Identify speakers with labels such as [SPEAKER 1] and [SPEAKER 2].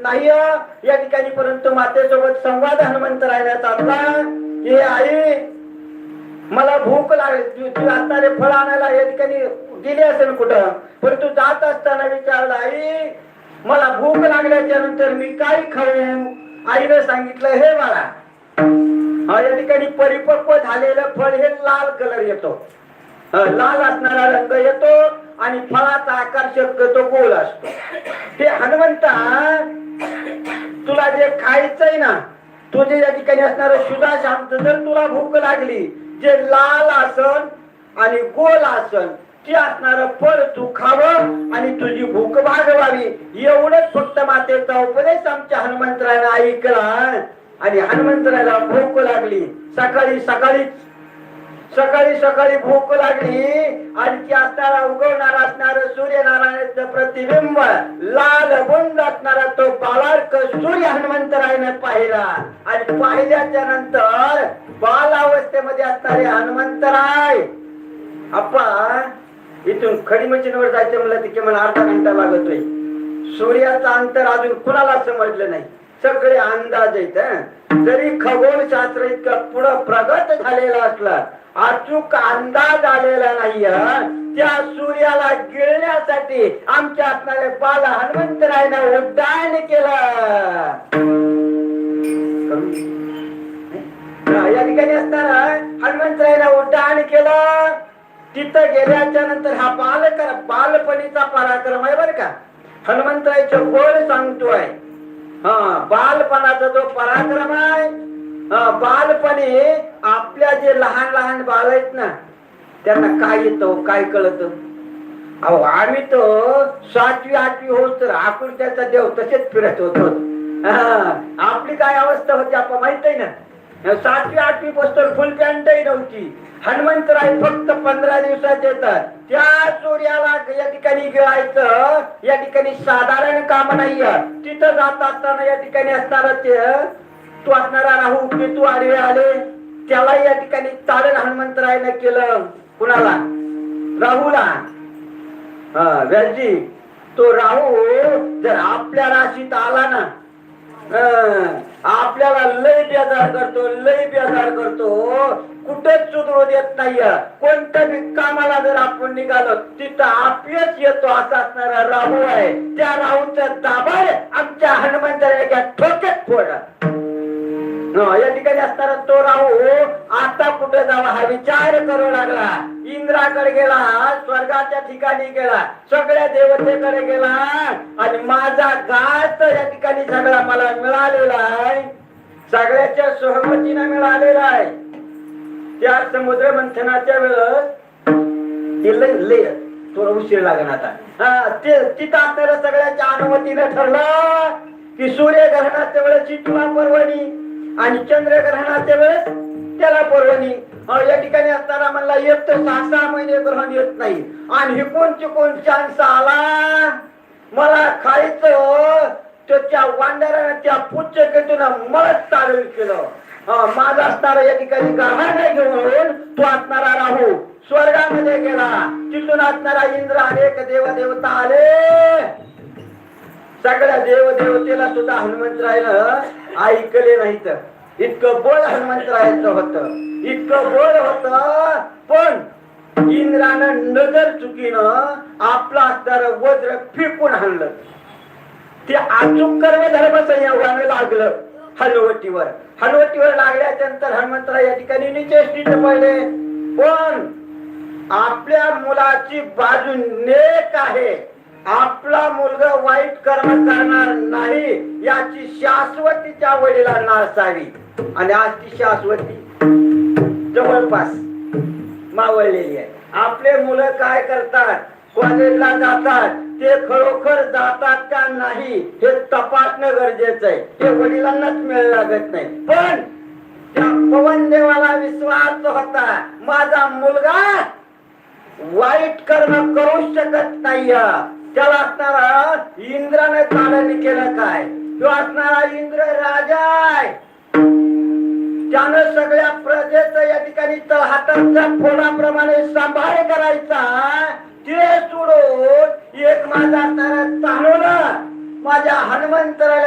[SPEAKER 1] नाही या ठिकाणी, परंतु मातेसोबत संवाद हनुमंतरायला चालला की आई मला भूक लागली, तू आता रे फळ आणायला या ठिकाणी गेली असेल कुठं, परंतु जात असताना विचारला आई मला भूक लागल्याच्या नंतर मी काय खाऊ. आईने सांगितलं हे बाळा या ठिकाणी परिपक्व झालेलं फळ हे लाल कलर येतो, लाल असणारा रंग येतो आणि फळाचा आकार शक्यतो गोल असतो. हे हनुमंता तुला जे खायचंय ना, तुझे या ठिकाणी असणार सुधा शांत, जर तुला भूक लागली जे लाल आसन आणि गोल आसन ते असणार फळ तू खावं आणि तुझी भूक भागवावी. एवढंच फक्त मातेचा उपदेश आमच्या हनुमंतरायला ऐकला आणि हनुमंतरायला भूक लागली. सकाळी सकाळी भूक लागली आणि ती असणारा उगवणार असणार सूर्यनारायणाचं प्रतिबिंब लाल बुंद असणारा तो बालार्क सूर्य हनुमंतरायने पाहिला आणि पाहिल्याच्या नंतर बालावस्थेमध्ये असणारे हनुमंतराय आप्पा इथून खडी मशीनवर जायचं म्हणलं की मला अर्धा घंटा लागतोय. सूर्याचं अंतर अजून कुणाला समजलं नाही, सगळे अंदाज आहेत. जरी खगोलशास्त्र इतकं पुढं प्रगत झालेलं असलं, अचूक अंदाज आलेला नाही, त्या सूर्याला गिळण्यासाठी आमच्या असणारे बाल हनुमंतरायनं उड्डाण केलं. या ठिकाणी असणारा हनुमंतरायनं उड्डाण केलं. तिथं गेल्याच्या नंतर हा बालपणीचा पराक्रम आहे बर का. हनुमंतरायचं बळ सांगतोय, बालपणाचा जो पराक्रम आहे. बालपणी आपल्या जे लहान लहान बाळ आहेत ना, त्यांना काय येतं काय कळत. अहो आम्ही तो 7वी 8वी होत तर आकुर्त्याचा देव तसेच फिरत होतो. आपली काय अवस्था होती आपण माहित आहे ना. 7वी 8वी पुस्तक फुल पॅन्टही नव्हती. हनुमंतराय फक्त 15 दिवसाचे येतात. त्या सूर्याला या ठिकाणी गिळायचं या ठिकाणी साधारण काम नाही. तिथं जात असताना या ठिकाणी असणार ते तू असणारा राहू केतू आडवे आले, त्याला या ठिकाणी तारण हनुमंतरायने केलं. कुणाला? राहूला. व्यासजी तो राहू जर आपल्या राशीत आला ना, आपल्याला लय बेजार करतो, कुठेच सुधरू देत नाही. कोणत्या कामाला जर आपण निघालो तिथं आपलेच येतो असा असणारा राहू आहे. त्या राहूचं दाबाड आमच्या हनुमंतरायच्या ठोक्यात फोडला. या ठिकाणी असणारा तो राहू आता कुठे जावा हा विचार करू लागला. इंद्राकडे गेला, स्वर्गाच्या ठिकाणी गेला, सगळ्या देवतेकडे गेला आणि माझा घात या ठिकाणी सगळा मला मिळालेला आहे, सगळ्याच्या सहमतीने मिळालेला आहे. त्या समुद्र मंथनाच्या वेळेस थोडं उशीर लागणार आता. तिथं असणाऱ्या सगळ्याच्या अनुमतीने ठरलं की सूर्यग्रहणाच्या वेळेस चितुला पर्वणी आणि चंद्रग्रहणाच्या वेळेस त्याला पर्वणी. या ठिकाणी असताना म्हणला एक तर 6 महिने ग्रहण येत नाही आणि हिकून चिकून चान्स आला. मला खायचं त्या वांडराने त्या पुच्छ केतून मलाच तारवी केलं. माझा असणारा या ठिकाणी गहाण घेऊन तो असणारा राहू स्वर्गामध्ये गेला. तिथून असणारा इंद्र अनेक देवदेवता आले. सगळ्या देवदेवतेला सुद्धा हनुमंतरायनं ऐकले नाहीत. इतकं बळ हनुमंतरायचं होतं, इतकं बळ होत. पण इंद्रानं नजर चुकीनं आपलं असणारं वज्र फेकून हाणलं. ते अचूक कर्म धर्म संयोगाने लागलं हनुवटीवर लागल्याच्या नंतर हनुमंतराय या ठिकाणी निचेष्टीत पडले. पण आपल्या मुलाची बाजू नेक आहे, आपला मुलगा वाईट कर्म करणार नाही याची शाश्वतीच्या वडिलांना असावी. आणि आज ती शाश्वती जवळपास मावळलेली आहे. आपले मुलं काय करतात, कॉलेजला जातात, ते खरोखर जातात का नाही हे तपासणं गरजेचं आहे. हे वडिलांनाच मिळ लागत नाही. पण त्या पवन देवाला विश्वास होता, माझा मुलगा वाईट कर्म करू शकत नाही. त्याला असणारा इंद्राने ताडणी केलं काय, तो असणारा इंद्र राजा आहे. त्यानं सगळ्या प्रजेचं या ठिकाणी हाताच्या फोडाप्रमाणे सांभाळ करायचा. ते सोडून एक माझा असणारा चालवला माझ्या हनुमंतराला